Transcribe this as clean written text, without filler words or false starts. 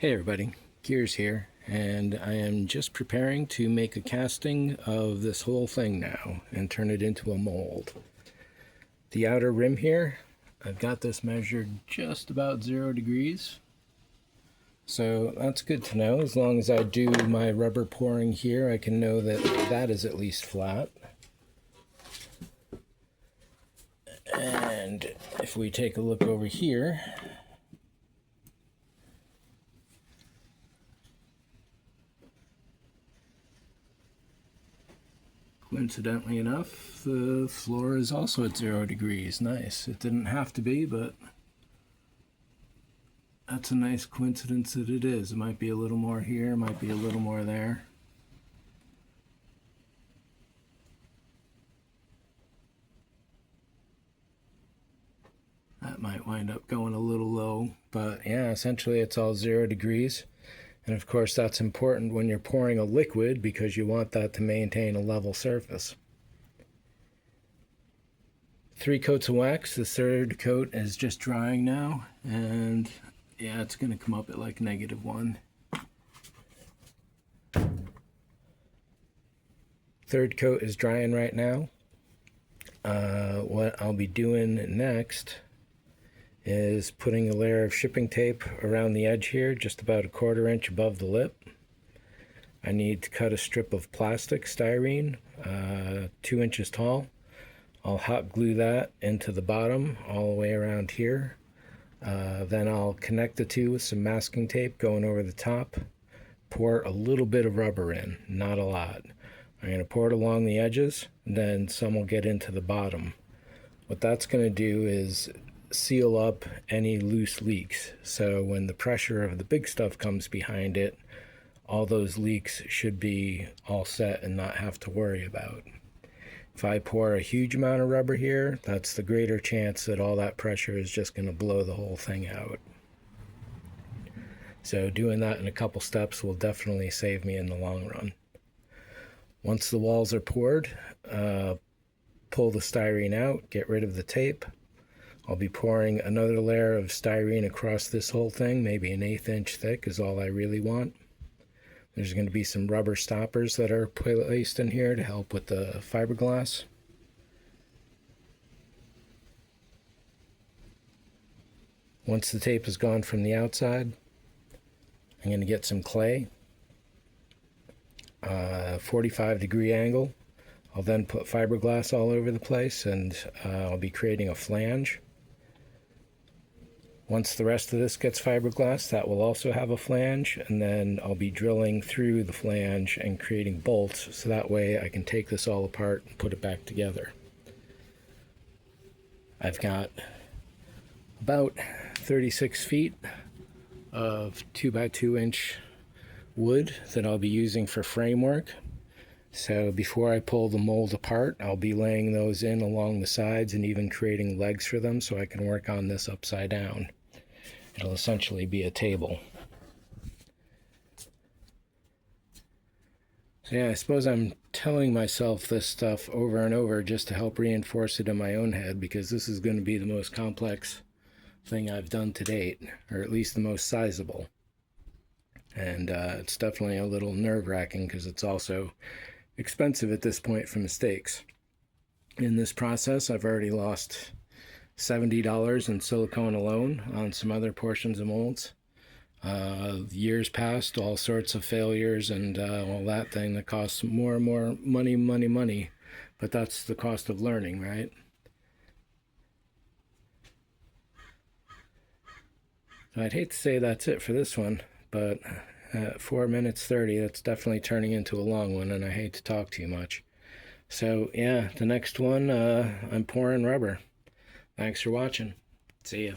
Hey everybody, Gears here, and I am just preparing to make a casting of this whole thing now and turn it into a mold. The outer rim here, I've got this measured just about 0 degrees, so that's good to know. As long as I do my rubber pouring here, I can know that that is at least flat. And if we take a look over here, coincidentally enough, the floor is also at 0 degrees. Nice. It didn't have to be, but that's a nice coincidence that it is. It might be a little more here, might be a little more there. That might wind up going a little low, but yeah, essentially it's all 0 degrees. And of course that's important when you're pouring a liquid because you want that to maintain a level surface. 3 coats of wax. The third coat is just drying now, and yeah, it's going to come up at like -1. Third coat is drying right now. What I'll be doing next is putting a layer of shipping tape around the edge here, just about a 1/4 inch above the lip. I need to cut a strip of plastic styrene, 2 inches tall. I'll hot glue that into the bottom all the way around here. Then I'll connect the two with some masking tape going over the top. Pour a little bit of rubber in, not a lot. I'm going to pour it along the edges, and then some will get into the bottom. What that's going to do is seal up any loose leaks. So when the pressure of the big stuff comes behind it, all those leaks should be all set and not have to worry about. If I pour a huge amount of rubber here, that's the greater chance that all that pressure is just going to blow the whole thing out. So doing that in a couple steps will definitely save me in the long run. Once the walls are poured, pull the styrene out, get rid of the tape. I'll be pouring another layer of styrene across this whole thing, maybe an 1/8 inch thick is all I really want. There's going to be some rubber stoppers that are placed in here to help with the fiberglass. Once the tape is gone from the outside, I'm going to get some clay, 45-degree angle. I'll then put fiberglass all over the place, and I'll be creating a flange. Once the rest of this gets fiberglass, that will also have a flange, and then I'll be drilling through the flange and creating bolts, so that way I can take this all apart and put it back together. I've got about 36 feet of 2x2 inch wood that I'll be using for framework. So before I pull the mold apart, I'll be laying those in along the sides and even creating legs for them so I can work on this upside down. It'll essentially be a table. So yeah, I suppose I'm telling myself this stuff over and over just to help reinforce it in my own head, because this is going to be the most complex thing I've done to date, or at least the most sizable. And it's definitely a little nerve-wracking because it's also expensive at this point for mistakes. In this process, I've already lost $70 in silicone alone on some other portions of molds. Years past, all sorts of failures and all that thing that costs more and more money, but that's the cost of learning, right? So I'd hate to say that's it for this one, but at 4 minutes 30, that's definitely turning into a long one, and I hate to talk too much. So yeah, the next one, I'm pouring rubber. Thanks for watching. See ya.